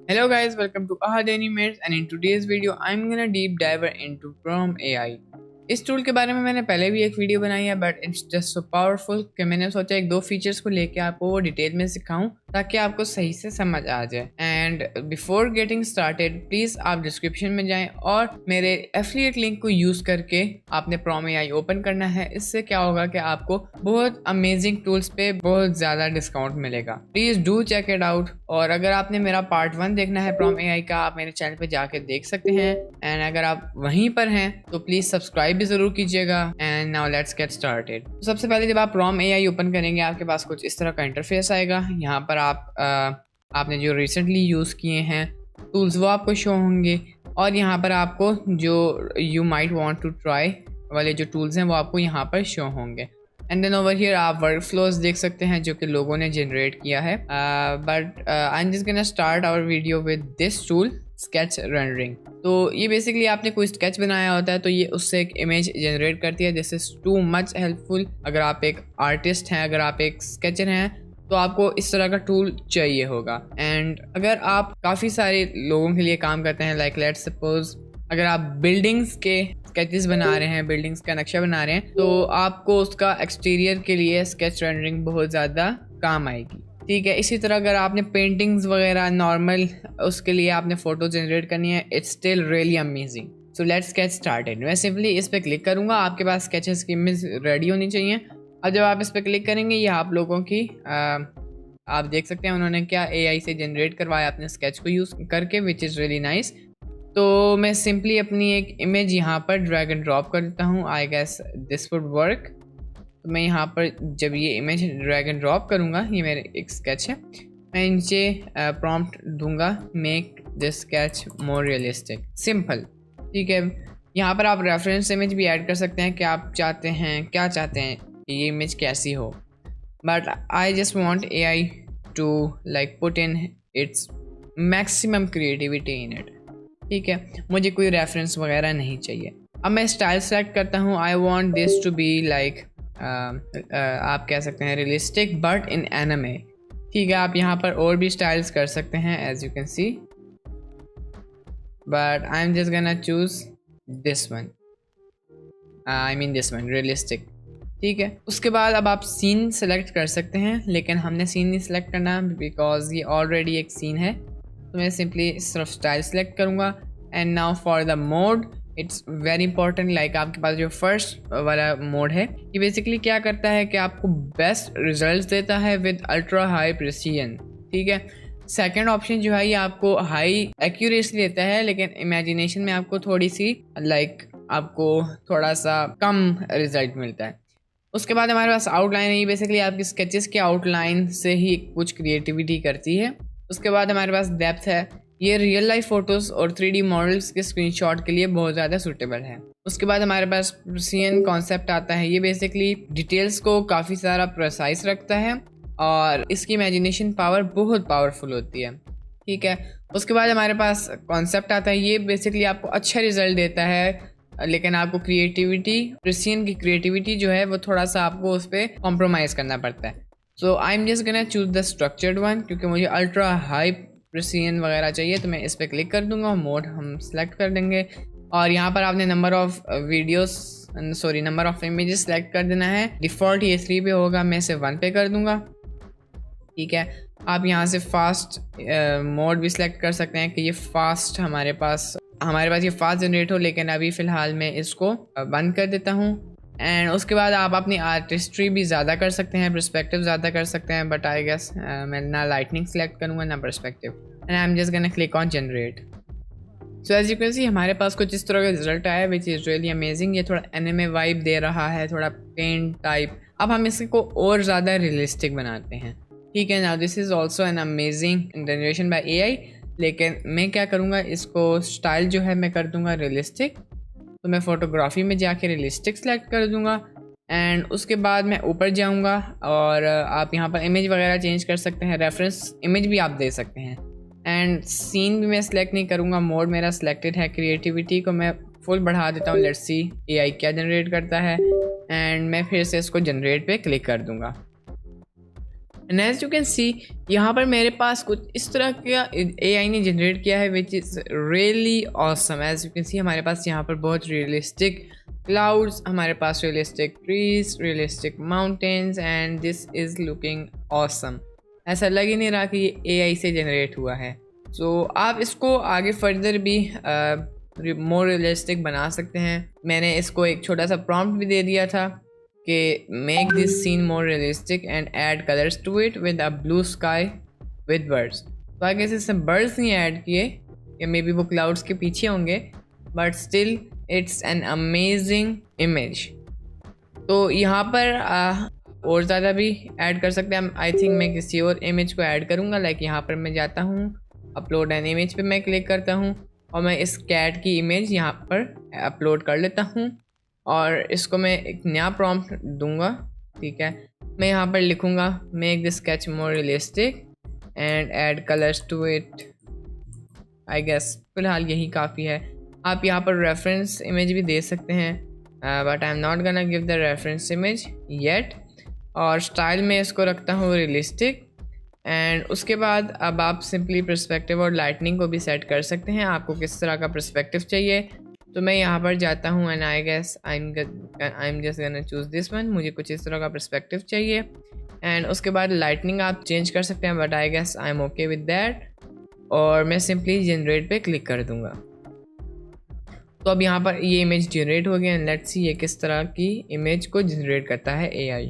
Hello guys, welcome to Ahad Animates and in today's video I'm gonna deep dive into Chrome AI। इस tool के बारे में मैंने पहले भी एक वीडियो बनाई है but it's just so powerful कि मैंने सोचा एक दो फीचर्स को लेके आपको वो डिटेल में सिखाऊं ताकि आपको सही से समझ आ जाए। And before getting started please आप डिस्क्रिप्शन में जाएं और मेरे एफिलिएट लिंक को यूज करके आपने Chrome AI ओपन करना है। इससे क्या होगा कि आपको बहुत अमेजिंग टूल्स पे बहुत ज्यादा डिस्काउंट मिलेगा। Please do check it out. और अगर आपने मेरा पार्ट 1 देखना है Chrome AI का, आप मेरे चैनल पे जाके देख सकते हैं। एंड अगर आप वहीं पर हैं तो प्लीज सब्सक्राइब भी जरूर कीजिएगा। And now let's get started. सबसे पहले जब आप Chrome AI ओपन करेंगे आपके पास कुछ इस तरह का इंटरफेस आएगा। यहाँ पर आपने जो रिसेंटली यूज़ किए हैं टूल्स वो आपको शो होंगे और यहाँ पर आपको जो you might want to try वाले जो टूल्स हैं वो आपको यहाँ पर शो होंगे। एंड देन ओवर हियर आप वर्क फ्लोज देख सकते हैं जो कि लोगों ने जनरेट किया है। But I am just gonna start our video with this tool sketch rendering. तो ये बेसिकली आपने कोई स्केच बनाया होता है तो ये उससे एक इमेज जनरेट करती है। This is too much helpful. अगर आप एक आर्टिस्ट हैं, अगर आप एक स्केचर हैं तो आपको इस तरह का टूल चाहिए होगा। एंड अगर आप काफ़ी सारे लोगों के लिए काम करते हैं, लाइक लेट्स सपोज अगर आप बिल्डिंग्स के स्केचेस बना रहे हैं, बिल्डिंग्स का नक्शा बना रहे हैं, तो आपको उसका एक्सटीरियर के लिए स्केच रेंडरिंग बहुत ज़्यादा काम आएगी। ठीक है, इसी तरह अगर आपने पेंटिंग्स वगैरह नॉर्मल उसके लिए आपने फ़ोटो जनरेट करनी है, it's still really amazing. So let's get started. मैं सिंपली इस पर क्लिक करूँगा, आपके पास स्केचेस की इमेज रेडी होनी चाहिए। अब जब आप इस पर क्लिक करेंगे ये आप लोगों की आप देख सकते हैं उन्होंने क्या AI से जनरेट करवाया अपने स्केच को यूज़ करके, विच इज़ रियली नाइस। तो मैं सिंपली अपनी एक इमेज यहाँ पर ड्रैग एंड ड्रॉप कर देता हूँ। I guess this would work. तो मैं यहाँ पर जब ये इमेज ड्रैग एंड ड्रॉप करूँगा, ये मेरे एक स्केच है, मैं नीचे प्रॉम्प्ट दूंगा make this sketch more realistic, simple. ठीक है, यहाँ पर आप रेफरेंस इमेज भी ऐड कर सकते हैं कि आप क्या चाहते हैं कि ये इमेज कैसी हो। But I just want AI to like put in its maximum creativity in it. ठीक है, मुझे कोई रेफरेंस वगैरह नहीं चाहिए। अब मैं स्टाइल सेलेक्ट करता हूँ। I want this to be like आप कह सकते हैं रियलिस्टिक बट इन एनिमे। ठीक है, आप यहाँ पर और भी स्टाइल्स कर सकते हैं as you can see, but I am just gonna choose this one, I mean this one realistic. ठीक है, उसके बाद अब आप सीन सेलेक्ट कर सकते हैं, लेकिन हमने सीन नहीं सेलेक्ट करना बिकॉज ये ऑलरेडी एक सीन है। तो मैं सिंपली सिर्फ स्टाइल सेलेक्ट करूँगा। And now for the mode it's very important. Like आपके पास जो फर्स्ट वाला मोड है ये बेसिकली क्या करता है कि आपको बेस्ट रिजल्ट्स देता है विद अल्ट्रा हाई प्रिसीजन। ठीक है, सेकंड ऑप्शन जो है ये आपको हाई एक्यूरेसी देता है, लेकिन इमेजिनेशन में आपको थोड़ी सी आपको थोड़ा सा कम रिजल्ट मिलता है। उसके बाद हमारे पास आउटलाइन है, ये बेसिकली आपकी स्केचेस के आउटलाइन से ही कुछ क्रिएटिविटी करती है। उसके बाद हमारे पास डेप्थ है, ये रियल लाइफ फोटोज़ और 3D मॉडल्स के स्क्रीनशॉट के लिए बहुत ज़्यादा सूटेबल है। उसके बाद हमारे पास प्रिसीजन कॉन्सेप्ट आता है, ये बेसिकली डिटेल्स को काफ़ी सारा प्रिसाइज रखता है और इसकी इमेजिनेशन पावर बहुत पावरफुल होती है। ठीक है, उसके बाद हमारे पास कॉन्सेप्ट आता है, ये बेसिकली आपको अच्छा रिजल्ट देता है, लेकिन आपको प्रिसीजन की क्रिएटिविटी जो है वो थोड़ा सा आपको उस पर कॉम्प्रोमाइज़ करना पड़ता है। So I am just gonna choose the structured one क्योंकि मुझे अल्ट्रा हाई प्रिसीजन वगैरह चाहिए। तो मैं इस पर क्लिक कर दूंगा, मोड हम सेलेक्ट कर देंगे और यहाँ पर आपने नंबर ऑफ इमेजेस सेलेक्ट कर देना है। डिफ़ॉल्ट ये 3 पे होगा, मैं इसे 1 पे कर दूंगा। ठीक है, आप यहाँ से फास्ट मोड भी सिलेक्ट कर सकते हैं कि ये फास्ट हमारे पास ये फास्ट जनरेट हो, लेकिन अभी फ़िलहाल मैं इसको बंद कर देता हूँ। एंड उसके बाद आप अपनी आर्टिस्ट्री भी ज़्यादा कर सकते हैं, पर्सपेक्टिव ज़्यादा कर सकते हैं, बट आई गेस मैं ना लाइटनिंग सेलेक्ट करूँगा ना perspective. And I am just gonna click on generate. So as you can see हमारे पास कुछ इस तरह का रिजल्ट आया विच इज़ रियली अमेजिंग। ये थोड़ा एनिमे वाइब दे रहा है, थोड़ा पेंट टाइप। अब हम इसको और ज़्यादा रियलिस्टिक बनाते हैं। ठीक है, now this is also an amazing generation by AI, लेकिन मैं क्या करूँगा, इसको स्टाइल जो है मैं कर दूँगा रियलिस्टिक। तो मैं फ़ोटोग्राफी में जाके रियलिस्टिक सेलेक्ट कर दूँगा एंड उसके बाद मैं ऊपर जाऊँगा और आप यहाँ पर इमेज वगैरह चेंज कर सकते हैं, रेफरेंस इमेज भी आप दे सकते हैं। एंड सीन भी मैं सेलेक्ट नहीं करूँगा, मोड मेरा सिलेक्टेड है। क्रिएटिविटी को मैं फुल बढ़ा देता हूँ, लेट्स सी AI क्या जनरेट करता है। एंड मैं फिर से इसको जनरेट पे क्लिक कर दूँगा। And as you can see यहाँ पर मेरे पास कुछ इस तरह का AI ने जनरेट किया है which is really awesome. As you can see हमारे पास यहाँ पर बहुत रियलिस्टिक क्लाउड्स, हमारे पास realistic trees, realistic mountains and this is looking awesome. ऐसा लग ही नहीं रहा कि ये AI से जनरेट हुआ है। सो आप इसको आगे फर्दर भी मोर रियलिस्टिक बना सकते हैं। मैंने इसको एक छोटा सा प्रॉम्प्ट भी दे दिया था कि make this scene more realistic and add colours to it with a blue sky with birds. तो आगे इसमें बर्ड्स नहीं ऐड किए, या मे बी वो क्लाउड्स के पीछे होंगे, but still it's an amazing image. तो यहाँ पर और ज़्यादा भी ऐड कर सकते हैं। आई थिंक मैं किसी और इमेज को ऐड करूँगा। लाइक यहाँ पर मैं जाता हूँ, अपलोड एन इमेज पे मैं क्लिक करता हूँ और मैं इस कैट की इमेज यहाँ पर अपलोड कर लेता हूँ और इसको मैं एक नया प्रॉम्प्ट दूंगा। ठीक है, मैं यहाँ पर लिखूँगा make this sketch more realistic and add colours to it. I guess फ़िलहाल यही काफ़ी है। आप यहाँ पर रेफरेंस इमेज भी दे सकते हैं, but I am not gonna give the reference image yet. और स्टाइल में इसको रखता हूँ रियलिस्टिक। एंड उसके बाद अब आप सिंपली पर्सपेक्टिव और लाइटनिंग को भी सेट कर सकते हैं, आपको किस तरह का पर्सपेक्टिव चाहिए। तो मैं यहाँ पर जाता हूँ and I guess I am just gonna choose this one. मुझे कुछ इस तरह का पर्सपेक्टिव चाहिए। एंड उसके बाद लाइटनिंग आप चेंज कर सकते हैं, but I guess I am okay with that. और मैं सिंपली जनरेट पे क्लिक कर दूँगा। तो अब यहाँ पर ये इमेज जनरेट हो गई एंड लेट्स सी ये किस तरह की इमेज को जनरेट करता है AI।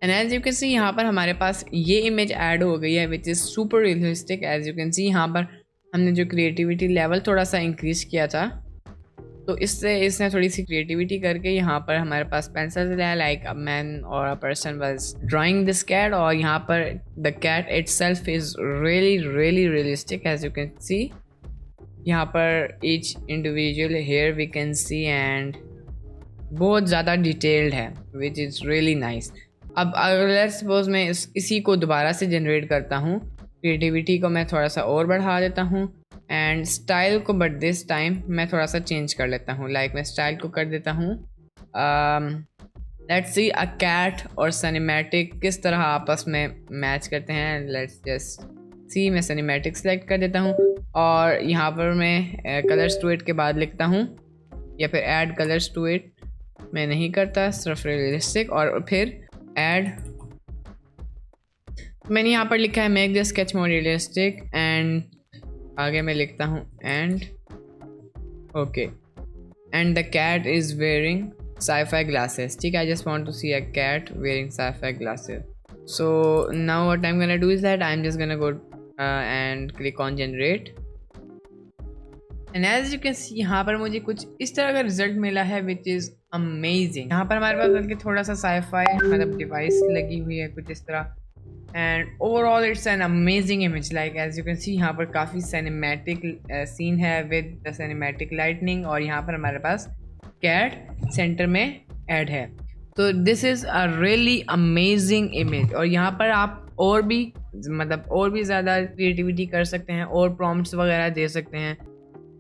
And as you can see यहाँ पर हमारे पास ये इमेज ऐड हो गई है which is super realistic. As you can see यहाँ पर हमने जो क्रिएटिविटी लेवल थोड़ा सा इंक्रीज़ किया था, तो इसने थोड़ी सी क्रिएटिविटी करके यहाँ पर हमारे पास पेंसिल है, लाइक अ मैन और a person was drawing this cat. और यहाँ पर the cat itself is really really realistic. As you can see यहाँ पर each individual hair we can see and बहुत ज़्यादा डिटेल्ड है विच इज़ रियली नाइस। अब अगर लेट्स सपोज मैं इसी को दोबारा से जनरेट करता हूँ, क्रिएटिविटी को मैं थोड़ा सा और बढ़ा देता हूँ एंड स्टाइल को बट दिस टाइम मैं थोड़ा सा चेंज कर लेता हूँ। लाइक मैं स्टाइल को कर देता हूँ लेट्स सी अ कैट और सिनेमैटिक किस तरह आपस में मैच करते हैं। लेट्स जस्ट सी, मैं सिनेमैटिक सेलेक्ट कर देता हूँ और यहाँ पर मैं कलर्स टू इट के बाद लिखता हूँ, या फिर ऐड कलर्स टू इट मैं नहीं करता, सिर्फ रियलिस्टिक। और फिर ऐड, मैंने यहाँ पर लिखा है make this sketch more realistic and आगे मैं लिखता हूँ and okay and the cat is wearing sci-fi glasses। ठीक है, I just want to see a cat wearing sci-fi glasses। so now what I'm gonna do is that I'm just gonna go and click on generate and as you can see यहाँ पर मुझे कुछ इस तरह का result मिला है which is amazing। यहाँ पर हमारे पास बल्कि थोड़ा सा sci-fi मतलब डिवाइस लगी हुई है कुछ इस तरह and overall it's an amazing image. Like as you can see यहाँ पर काफ़ी सिनेमैटिक सीन है विद द सिनेमैटिक लाइटनिंग और यहाँ पर हमारे पास कैट सेंटर में ऐड है। तो this is a really amazing image. और यहाँ पर आप और भी ज़्यादा क्रिएटिविटी कर सकते हैं और प्रॉम्प्ट्स वगैरह दे सकते हैं।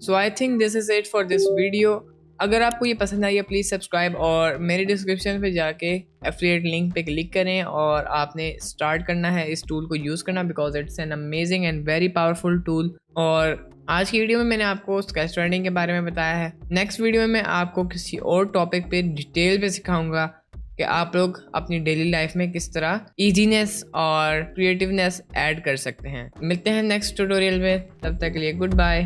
So I think this is it for this video. अगर आपको ये पसंद आई है प्लीज़ सब्सक्राइब और मेरे डिस्क्रिप्शन पे जाके एफिलिएट लिंक पे क्लिक करें और आपने स्टार्ट करना है इस टूल को यूज़ करना because it's an amazing and very powerful tool. और आज की वीडियो में मैंने आपको स्केच ट्रेंडिंग के बारे में बताया है। नेक्स्ट वीडियो में मैं आपको किसी और टॉपिक पे डिटेल पे सिखाऊंगा कि आप लोग अपनी डेली लाइफ में किस तरह ईजीनेस और क्रिएटिवनेस ऐड कर सकते हैं। मिलते हैं नेक्स्ट ट्यूटोरियल में, तब तक के लिए गुड बाय।